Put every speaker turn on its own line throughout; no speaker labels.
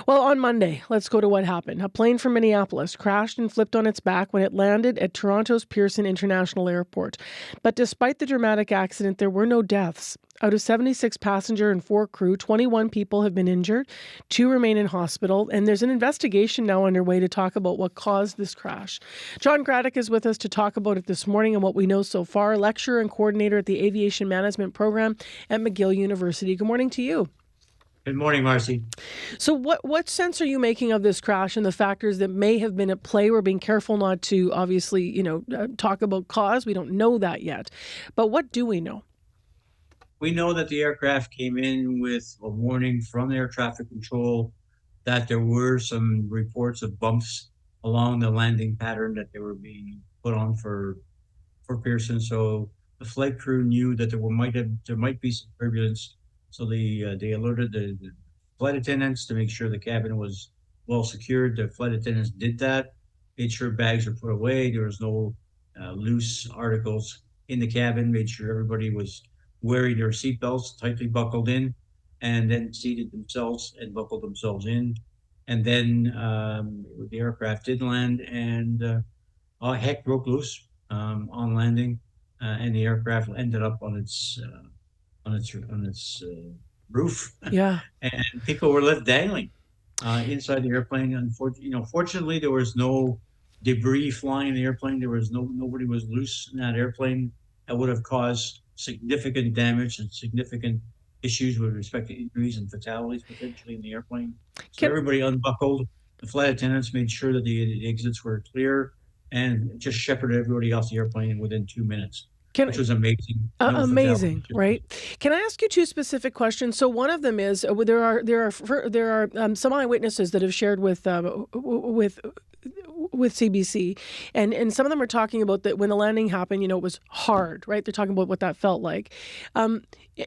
Well, on Monday, let's go to what happened. A plane from Minneapolis crashed and flipped on its back when it landed at Toronto's Pearson International Airport. But despite the dramatic accident, there were no deaths. Out of 76 passenger and 4 crew, 21 people have been injured, 2 remain in hospital, and there's an investigation now underway to talk about what caused this crash. John Gradek is with us to talk about it this morning and what we know so far, lecturer and coordinator at the Aviation Management Program at McGill University. Good morning to you.
Good morning, Marcy.
So what sense are you making of this crash and the factors that may have been at play? We're being careful not to obviously, talk about cause. We don't know that yet. But what do we know?
We know that the aircraft came in with a warning from air traffic control that there were some reports of bumps along the landing pattern that they were being put on for Pearson. So the flight crew knew that there might be some turbulence. So they alerted the flight attendants to make sure the cabin was well secured. The flight attendants did that, made sure bags were put away. There was no loose articles in the cabin. Made sure everybody was wearing their seatbelts tightly buckled in, and then seated themselves and buckled themselves in. And then the aircraft did land, and heck broke loose on landing, and the aircraft ended up on its roof,
Yeah.
and people were left dangling inside the airplane. Fortunately, there was no debris flying in the airplane. Nobody was loose in that airplane that would have caused significant damage and significant issues with respect to injuries and fatalities potentially in the airplane. So
Can
everybody unbuckled. The flight attendants made sure that the exits were clear and just shepherded everybody off the airplane within 2 minutes,
can
which was amazing. No fatalities.
Amazing, right? Can I ask you 2 specific questions? So one of them is there are some eyewitnesses that have shared with CBC, and some of them are talking about that when the landing happened, it was hard, right? They're talking about what that felt like. And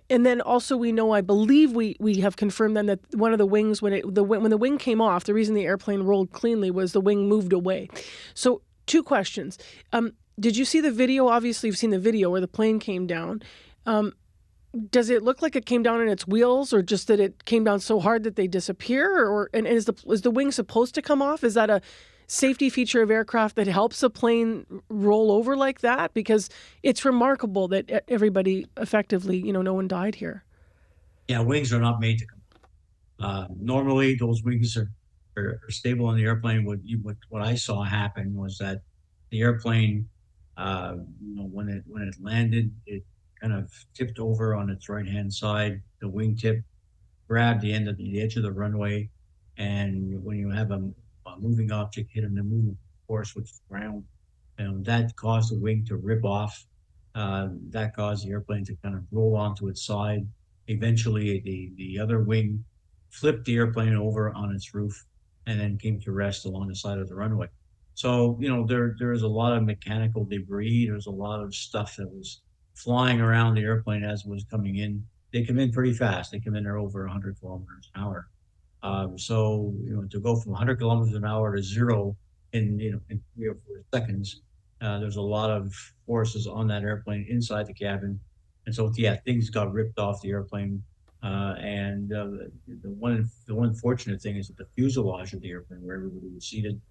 then also we know, I believe we have confirmed then that one of the wings, when the wing came off, the reason the airplane rolled cleanly was the wing moved away. So 2 questions. Did you see the video? Obviously, you've seen the video where the plane came down. Does it look like it came down on its wheels, or just that it came down so hard that they disappear? And is the wing supposed to come off? Is that a safety feature of aircraft that helps a plane roll over like that? Because it's remarkable that everybody effectively, no one died here.
Yeah, wings are not made to come. Normally, those wings are stable on the airplane. What I saw happen was that the airplane, when it landed, it kind of tipped over on its right hand side. The wingtip grabbed the edge of the runway, and when you have a moving object hitting the moving force, which is ground, that caused the wing to rip off. That caused the airplane to kind of roll onto its side. Eventually, the other wing flipped the airplane over on its roof and then came to rest along the side of the runway. So, there's a lot of mechanical debris. There's a lot of stuff that was flying around the airplane as it was coming in. They come in pretty fast. They come in there over 100 kilometers an hour. So, to go from 100 kilometers an hour to zero in 3 or 4 seconds, there's a lot of forces on that airplane inside the cabin. And so, yeah, things got ripped off the airplane. And the one fortunate thing is that the fuselage of the airplane, where everybody was seated,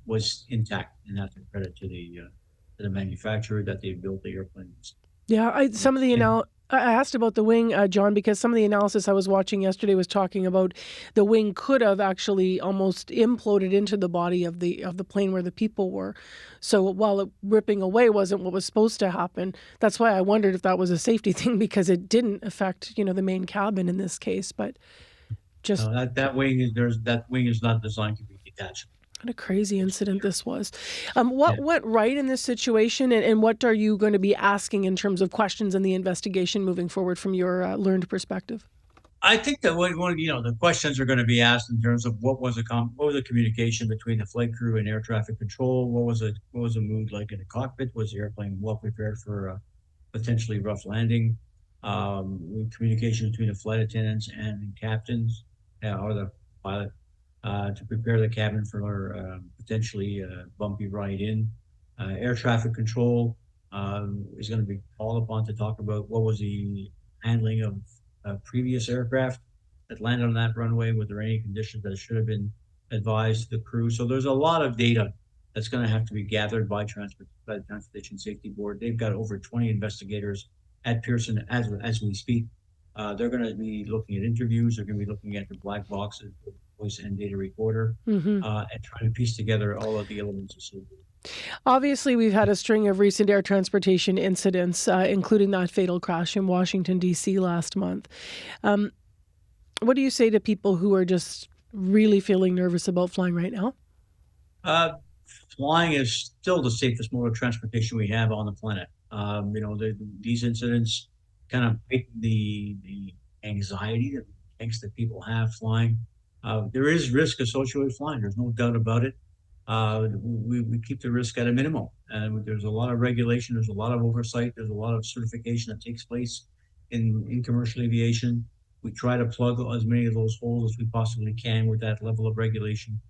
was intact, and that's a credit to the manufacturer that they built the airplanes.
Yeah,
And
I asked about the wing, John, because some of the analysis I was watching yesterday was talking about the wing could have actually almost imploded into the body of the plane where the people were. So while it ripping away wasn't what was supposed to happen, that's why I wondered if that was a safety thing, because it didn't affect the main cabin in this case, but just
that wing is not designed to be detached.
what a crazy incident this was.
Yeah.
What went right in this situation, and what are you going to be asking in terms of questions in the investigation moving forward from your learned perspective?
I think that the questions are going to be asked in terms of what was the communication between the flight crew and air traffic control? What was the mood like in the cockpit? Was the airplane well prepared for a potentially rough landing? Communication between the flight attendants and the captains, or the pilot, to prepare the cabin for potentially a bumpy ride in. Air traffic control is going to be called upon to talk about what was the handling of previous aircraft that landed on that runway? Were there any conditions that should have been advised to the crew? So there's a lot of data that's going to have to be gathered by the Transportation Safety Board. They've got over 20 investigators at Pearson as we speak. They're going to be looking at interviews. They're going to be looking at the black boxes, the voice and data recorder,
Hmm.
and trying to piece together all of the elements associated.
Obviously, we've had a string of recent air transportation incidents, including that fatal crash in Washington, D.C. last month. Um, what do you say to people who are just really feeling nervous about flying right now?
Uh, Flying is still the safest mode of transportation we have on the planet. These incidents kind of make the anxiety, the angst that people have flying. There is risk associated with flying. There's no doubt about it. We keep the risk at a minimum, and there's a lot of regulation. There's a lot of oversight. There's a lot of certification that takes place in commercial aviation. We try to plug as many of those holes as we possibly can with that level of regulation.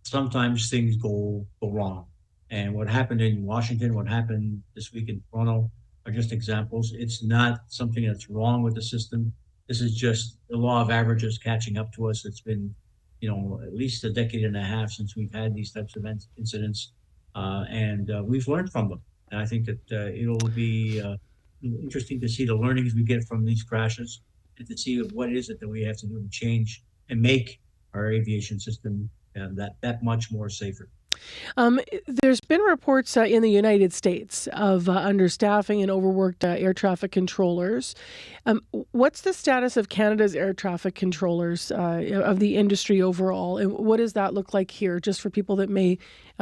Sometimes things go wrong. And what happened in Washington, what happened this week in Toronto are just examples. It's not something that's wrong with the system. This is just the law of averages catching up to us. It's been, at least a decade and a half since we've had these types of incidents, and we've learned from them. And I think that it'll be interesting to see the learnings we get from these crashes and to see what is it that we have to do to change and make our aviation system that much more safer.
There's been reports in the United States of understaffing and overworked air traffic controllers. What's the status of Canada's air traffic controllers, of the industry overall? And what does that look like here, just for people that may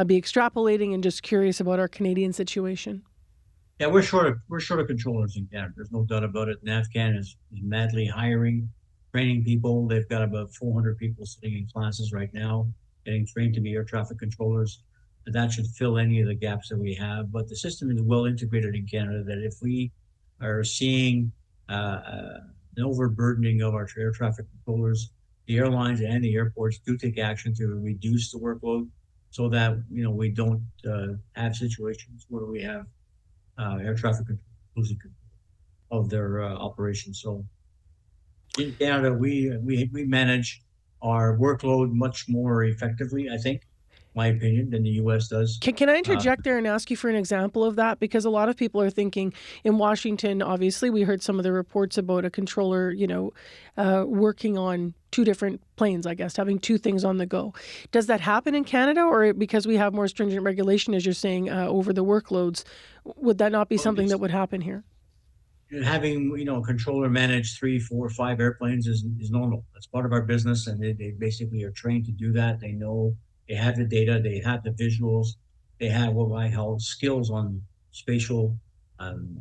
be extrapolating and just curious about our Canadian situation?
Yeah, we're short of controllers in Canada. There's no doubt about it. NAVCAN is madly hiring, training people. They've got about 400 people sitting in classes right now, getting trained to be air traffic controllers. And that should fill any of the gaps that we have. But the system is well integrated in Canada that if we are seeing an overburdening of our air traffic controllers, the airlines and the airports do take action to reduce the workload so that we don't have situations where we have air traffic control losing control of their operations. So in Canada, we manage our workload much more effectively, I think, my opinion, than the U.S. does.
Can I
Uh,
interject there and ask you for an example of that? Because a lot of people are thinking in Washington, obviously, we heard some of the reports about a controller, working on two different planes, I guess, having two things on the go. Does that happen in Canada, or because we have more stringent regulation, as you're saying, over the workloads, would that not be
well,
something that would happen here?
having a controller manage 3, 4, 5 airplanes is normal. That's part of our business, and they basically are trained to do that. They know they have the data, they have the visuals, they have what I call skills on spatial um,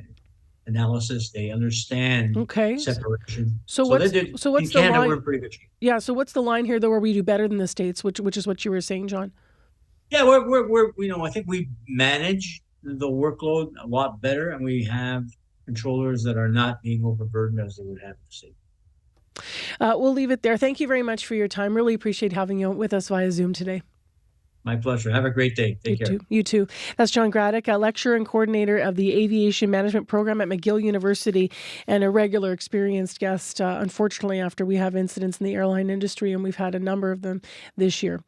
analysis. They understand
Okay.
separation.
So
So they
what's
did
so
in
what's the
Canada. We're
line?
in pretty good shape.
Yeah. So what's the line here, though, where we do better than the states, which is what you were saying, John?
Yeah, we're I think we manage the workload a lot better, and we have controllers that are not being overburdened as they would have to say.
We'll leave it there. Thank you very much for your time. Really appreciate having you with us via Zoom today.
My pleasure. Have a great day.
You
Take care.
too. You too. That's John Gradek, a lecturer and coordinator of the Aviation Management Program at McGill University, and a regular experienced guest, unfortunately, after we have incidents in the airline industry, and we've had a number of them this year.